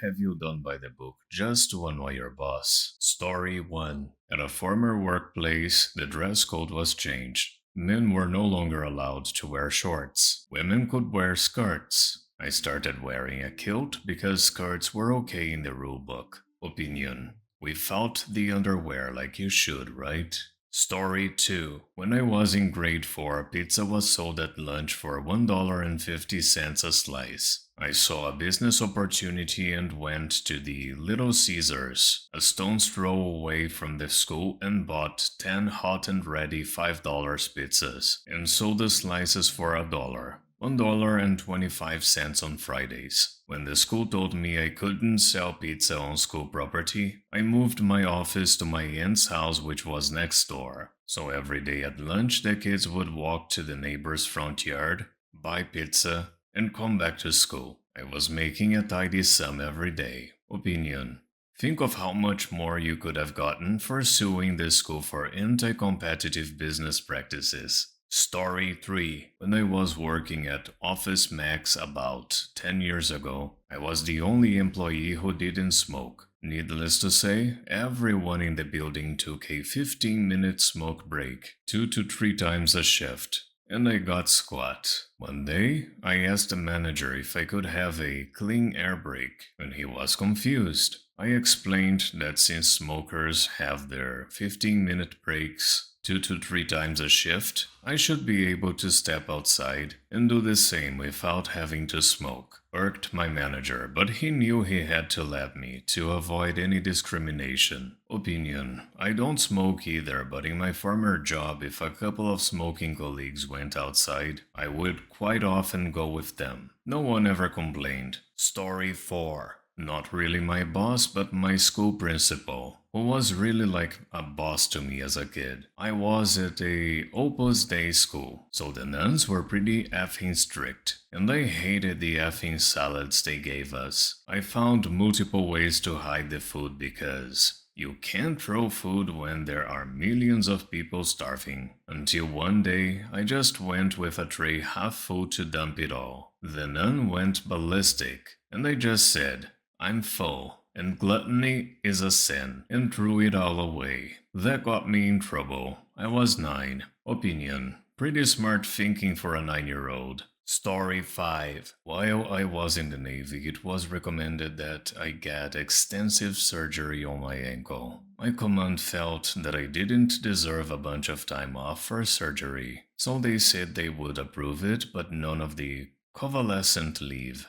have you done by the book just to annoy your boss? Story 1. At a former workplace, the dress code was changed. Men were no longer allowed to wear shorts. Women could wear skirts. I started wearing a kilt because skirts were okay in the rule book. Opinion. We felt the underwear like you should, right? Story 2. When I was in grade 4, pizza was sold at lunch for $1.50 a slice. I saw a business opportunity and went to the Little Caesars, a stone's throw away from the school, and bought 10 hot and ready $5 pizzas and sold the slices for $1.25 on Fridays. When the school told me I couldn't sell pizza on school property, I moved my office to my aunt's house, which was next door. So every day at lunch, the kids would walk to the neighbor's front yard, buy pizza, and come back to school. I was making a tidy sum every day. Opinion. Think of how much more you could have gotten for suing the school for anti-competitive business practices. Story 3. When I was working at Office Max about 10 years ago, I was the only employee who didn't smoke. Needless to say, everyone in the building took a 15-minute smoke break, 2 to 3 times a shift. And I got squat. One day, I asked the manager if I could have a clean air break, and he was confused. I explained that since smokers have their 15-minute breaks 2 to 3 times a shift, I should be able to step outside and do the same without having to smoke. Irked my manager, but he knew he had to let me to avoid any discrimination. Opinion. I don't smoke either, but in my former job, if a couple of smoking colleagues went outside, I would quite often go with them. No one ever complained. Story 4. Not really my boss, but my school principal, who was really like a boss to me as a kid. I was at a Opus Dei school, so the nuns were pretty effing strict, and I hated the effing salads they gave us. I found multiple ways to hide the food because you can't throw food when there are millions of people starving. Until one day, I just went with a tray half full to dump it all. The nun went ballistic, and I just said, "I'm full, and gluttony is a sin," and threw it all away. That got me in trouble. I was 9. Opinion. Pretty smart thinking for a 9-year-old. Story 5. While I was in the Navy, it was recommended that I get extensive surgery on my ankle. My command felt that I didn't deserve a bunch of time off for surgery, so they said they would approve it, but none of the convalescent leave.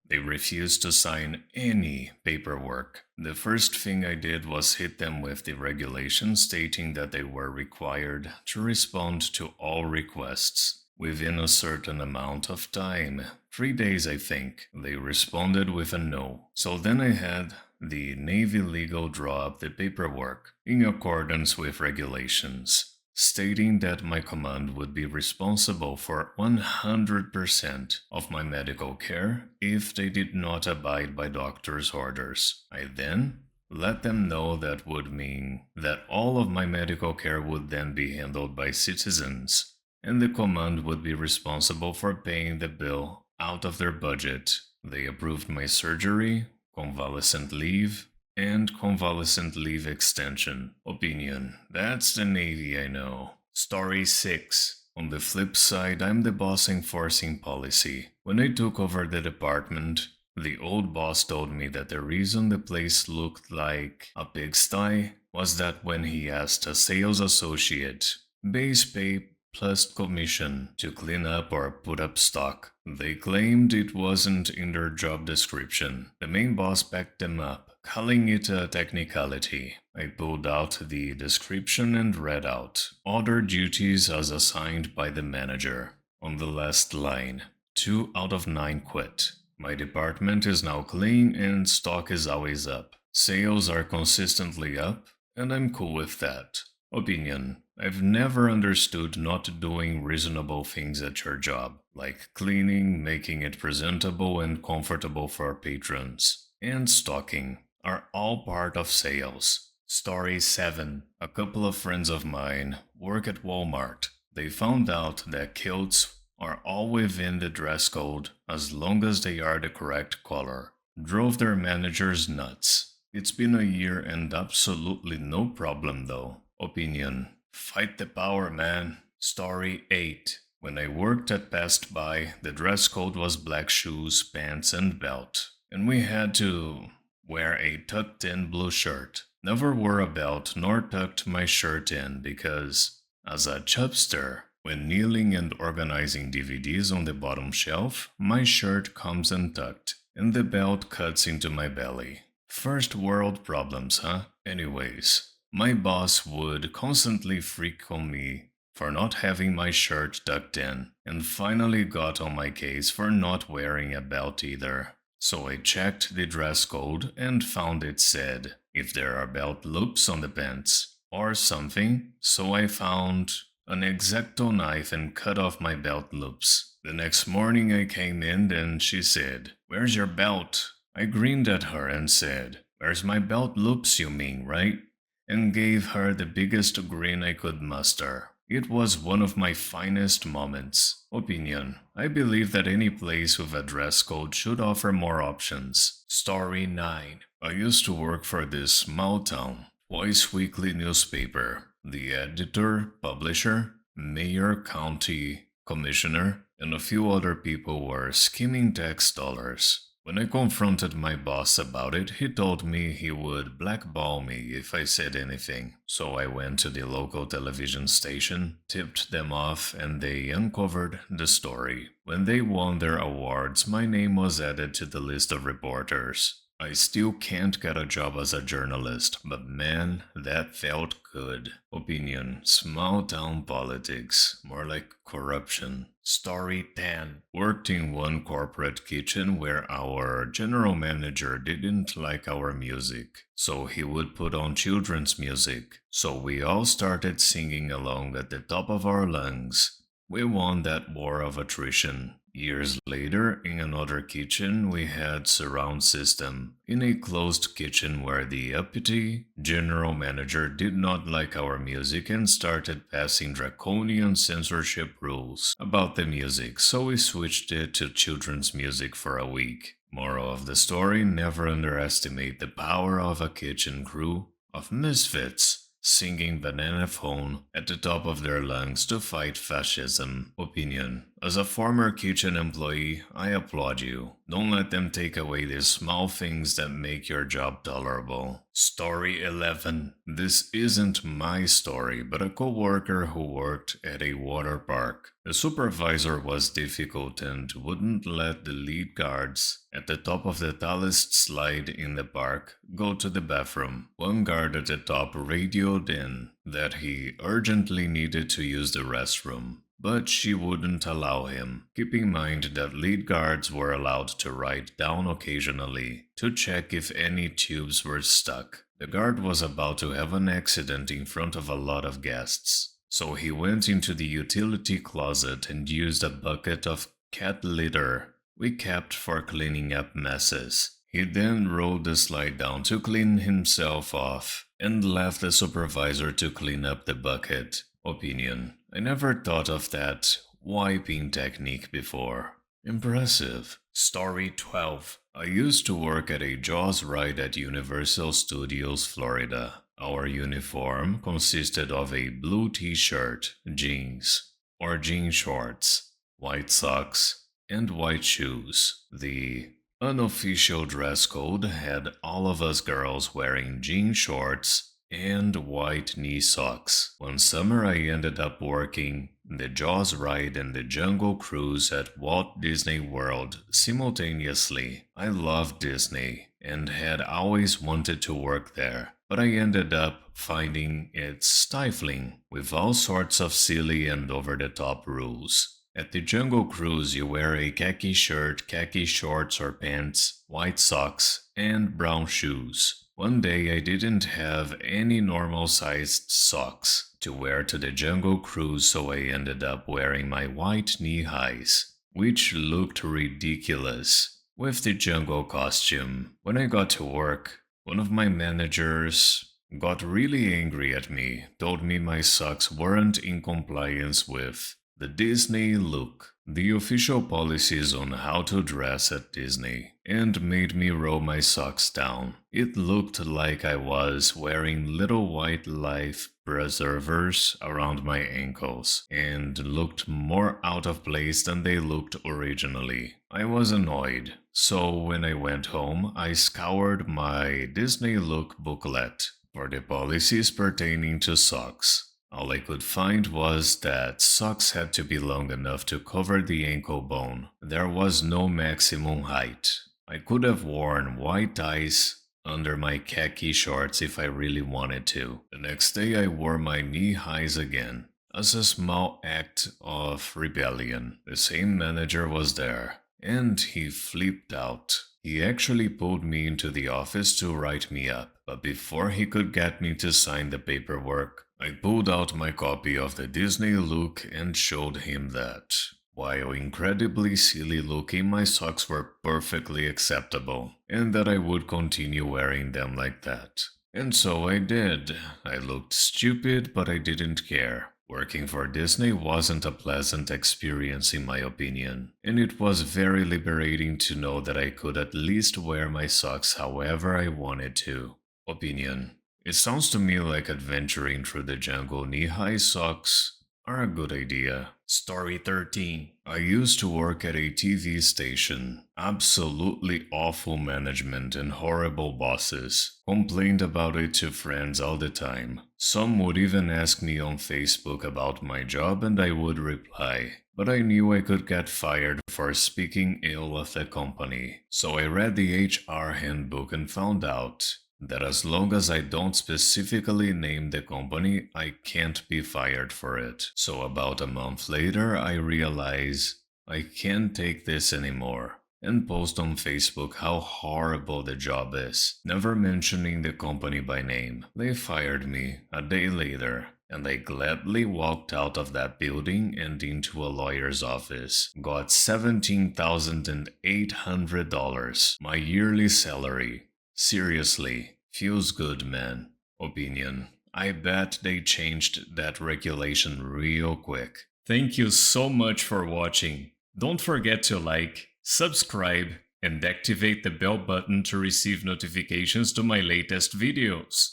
They refused to sign any paperwork. The first thing I did was hit them with the regulation stating that they were required to respond to all requests within a certain amount of time. 3 days, I think. They responded with a no. So then I had the Navy legal draw up the paperwork in accordance with regulations, stating that my command would be responsible for 100% of my medical care if they did not abide by doctor's orders. I then let them know that would mean that all of my medical care would then be handled by citizens, and the command would be responsible for paying the bill out of their budget. They approved my surgery, convalescent leave, and convalescent leave extension. Opinion. That's the Navy, I know. Story 6. On the flip side, I'm the boss enforcing policy. When I took over the department, the old boss told me that the reason the place looked like a pigsty was that when he asked a sales associate, base pay plus commission, to clean up or put up stock, they claimed it wasn't in their job description. The main boss backed them up, calling it a technicality. I pulled out the description and read out other duties as assigned by the manager. On the last line, 2 out of 9 quit. My department is now clean and stock is always up. Sales are consistently up, and I'm cool with that. Opinion. I've never understood not doing reasonable things at your job, like cleaning, making it presentable and comfortable for patrons, and stocking, are all part of sales. Story 7. A couple of friends of mine work at Walmart. They found out that kilts are all within the dress code as long as they are the correct color. drove their managers nuts. It's been a year and absolutely no problem though. Opinion. Fight the power, man. Story 8. When I worked at Best Buy, the dress code was black shoes, pants, and belt. And we had to wear a tucked in blue shirt. Never wore a belt nor tucked my shirt in because, as a chubster, when kneeling and organizing DVDs on the bottom shelf, my shirt comes untucked and the belt cuts into my belly. First world problems, huh? Anyways, my boss would constantly freak on me for not having my shirt tucked in, and finally got on my case for not wearing a belt either. So I checked the dress code and found it said, if there are belt loops on the pants, or something, so I found an X-Acto knife and cut off my belt loops. The next morning I came in and she said, "Where's your belt?" I grinned at her and said, "Where's my belt loops, you mean, right?" And gave her the biggest grin I could muster. It was one of my finest moments. Opinion. I believe that any place with a dress code should offer more options. Story 9. I used to work for this small town, twice weekly newspaper. The editor, publisher, mayor, county commissioner, and a few other people were skimming tax dollars. When I confronted my boss about it, he told me he would blackball me if I said anything. So I went to the local television station, tipped them off, and they uncovered the story. When they won their awards, my name was added to the list of reporters. I still can't get a job as a journalist, but man, that felt good. Opinion. Small town politics. More like corruption. Story 10. Worked in one corporate kitchen where our general manager didn't like our music, so he would put on children's music. So we all started singing along at the top of our lungs. We won that war of attrition. Years later, in another kitchen, we had surround system. In a closed kitchen where the uppity general manager did not like our music and started passing draconian censorship rules about the music, so we switched it to children's music for a week. Moral of the story, never underestimate the power of a kitchen crew of misfits singing Banana Phone at the top of their lungs to fight fascism. Opinion. As a former kitchen employee, I applaud you. Don't let them take away the small things that make your job tolerable. Story 11. This isn't my story, but a coworker who worked at a water park. The supervisor was difficult and wouldn't let the lead guards at the top of the tallest slide in the park go to the bathroom. One guard at the top radioed in that he urgently needed to use the restroom, but she wouldn't allow him. Keep in mind that lead guards were allowed to write down occasionally to check if any tubes were stuck. The guard was about to have an accident in front of a lot of guests, so he went into the utility closet and used a bucket of cat litter we kept for cleaning up messes. He then rolled the slide down to clean himself off and left the supervisor to clean up the bucket. Opinion. I never thought of that wiping technique before. Impressive. Story 12. I used to work at a Jaws ride at Universal Studios, Florida. Our uniform consisted of a blue t-shirt, jeans, or jean shorts, white socks, and white shoes. The unofficial dress code had all of us girls wearing jean shorts and white knee socks. One summer I ended up working the Jaws ride and the Jungle Cruise at Walt Disney World simultaneously. I loved Disney and had always wanted to work there, but I ended up finding it stifling with all sorts of silly and over-the-top rules. At the Jungle Cruise, you wear a khaki shirt, khaki shorts or pants, white socks, and brown shoes. One day I didn't have any normal-sized socks to wear to the Jungle Cruise, so I ended up wearing my white knee-highs, which looked ridiculous with the jungle costume. When I got to work, one of my managers got really angry at me, told me my socks weren't in compliance with The Disney look. The official policies on how to dress at Disney, and made me roll my socks down. It looked like I was wearing little white life preservers around my ankles, and looked more out of place than they looked originally. I was annoyed, so when I went home, I scoured my Disney look booklet for the policies pertaining to socks. All I could find was that socks had to be long enough to cover the ankle bone. There was no maximum height. I could have worn white ties under my khaki shorts if I really wanted to. The next day I wore my knee highs again. As a small act of rebellion, the same manager was there, and he flipped out. He actually pulled me into the office to write me up, but before he could get me to sign the paperwork, I pulled out my copy of the Disney look and showed him that, while incredibly silly looking, my socks were perfectly acceptable, and that I would continue wearing them like that. And so I did. I looked stupid, but I didn't care. Working for Disney wasn't a pleasant experience in my opinion, and it was very liberating to know that I could at least wear my socks however I wanted to. Opinion. It sounds to me like adventuring through the jungle knee-high socks are a good idea. Story 13. I used to work at a TV station. Absolutely awful management and horrible bosses. Complained about it to friends all the time. Some would even ask me on Facebook about my job and I would reply. But I knew I could get fired for speaking ill of the company. So I read the HR handbook and found out that as long as I don't specifically name the company, I can't be fired for it. So about a month later, I realize I can't take this anymore and post on Facebook how horrible the job is, never mentioning the company by name. They fired me a day later, and I gladly walked out of that building and into a lawyer's office. Got $17,800, my yearly salary. Seriously, feels good, man. Opinion. I bet they changed that regulation real quick. Thank you so much for watching. Don't forget to like, subscribe, and activate the bell button to receive notifications to my latest videos.